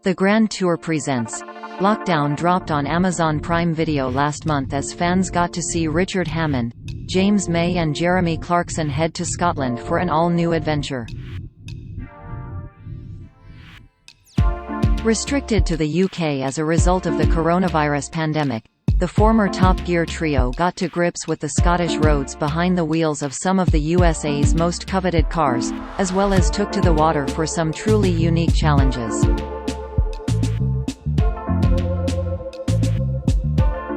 The Grand Tour presents Lochdown dropped on Amazon Prime Video last month as fans got to see Richard Hammond, James May and Jeremy Clarkson head to Scotland for an all-new adventure. Restricted to the UK as a result of the coronavirus pandemic, the former Top Gear trio got to grips with the Scottish roads behind the wheels of some of the USA's most coveted cars, as well as took to the water for some truly unique challenges.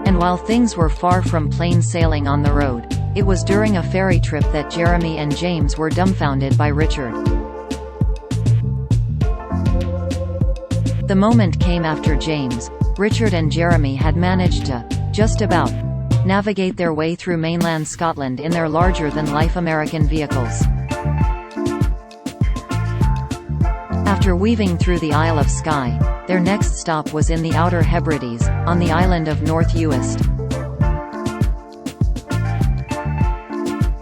And while things were far from plain sailing on the road, it was during a ferry trip that Jeremy and James were dumbfounded by Richard. The moment came after James, Richard and Jeremy had managed to, just about, navigate their way through mainland Scotland in their larger-than-life American vehicles. After weaving through the Isle of Skye, their next stop was in the Outer Hebrides, on the island of North Uist.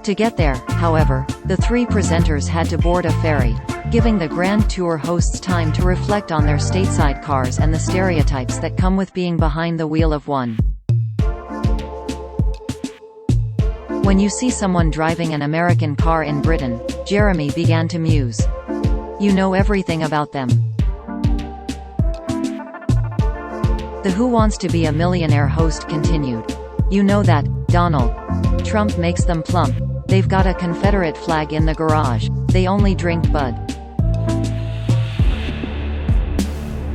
To get there, however, the three presenters had to board a ferry, giving the Grand Tour hosts time to reflect on their stateside cars and the stereotypes that come with being behind the wheel of one. When you see someone driving an American car in Britain, Jeremy began to muse. You know everything about them. The Who Wants to Be a Millionaire host continued. You know that, Donald Trump makes them plump. They've got a Confederate flag in the garage. They only drink Bud.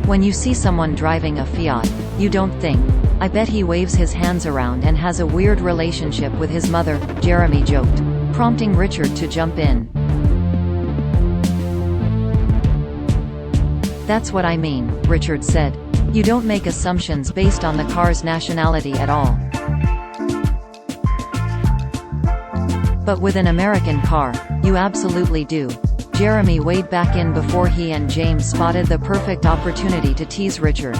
When you see someone driving a Fiat, you don't think, I bet he waves his hands around and has a weird relationship with his mother, Jeremy joked, prompting Richard to jump in. That's what I mean, Richard said. You don't make assumptions based on the car's nationality at all. But with an American car, you absolutely do. Jeremy weighed back in before he and James spotted the perfect opportunity to tease Richard.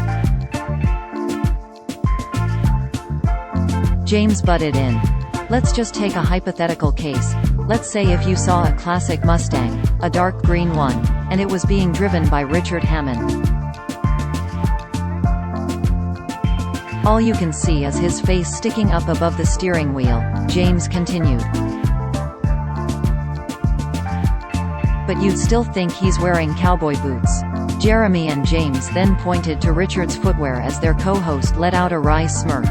James butted in. Let's just take a hypothetical case. Let's say if you saw a classic Mustang, a dark green one, and it was being driven by Richard Hammond. All you can see is his face sticking up above the steering wheel, James continued. But you'd still think he's wearing cowboy boots. Jeremy and James then pointed to Richard's footwear as their co-host let out a wry smirk.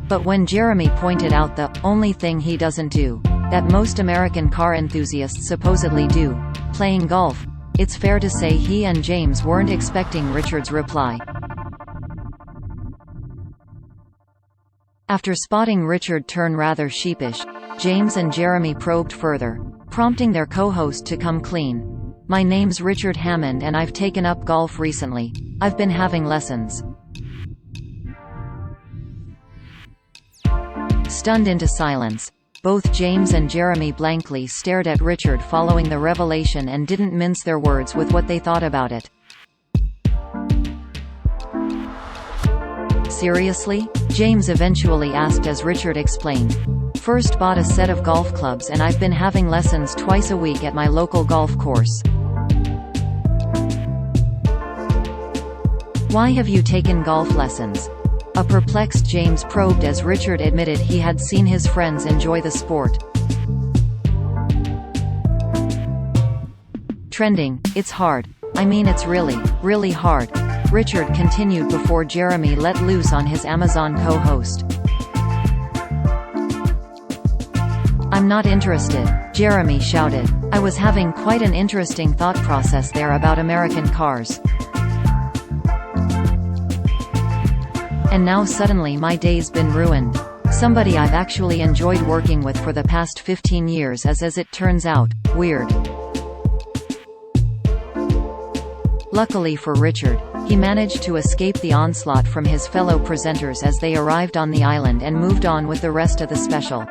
But when Jeremy pointed out the only thing he doesn't do, that most American car enthusiasts supposedly do, playing golf, it's fair to say he and James weren't expecting Richard's reply. After spotting Richard turn rather sheepish, James and Jeremy probed further, prompting their co-host to come clean. My name's Richard Hammond and I've taken up golf recently. I've been having lessons. Stunned into silence, both James and Jeremy blankly stared at Richard following the revelation and didn't mince their words with what they thought about it. Seriously? James eventually asked as Richard explained. First bought a set of golf clubs and I've been having lessons twice a week at my local golf course. Why have you taken golf lessons? A perplexed James probed as Richard admitted he had seen his friends enjoy the sport. Trending, it's hard. I mean it's really, really hard. Richard continued before Jeremy let loose on his Amazon co-host. I'm not interested, Jeremy shouted. I was having quite an interesting thought process there about American cars. And now suddenly my day's been ruined. Somebody I've actually enjoyed working with for the past 15 years is, as it turns out, weird. Luckily for Richard, he managed to escape the onslaught from his fellow presenters as they arrived on the island and moved on with the rest of the special.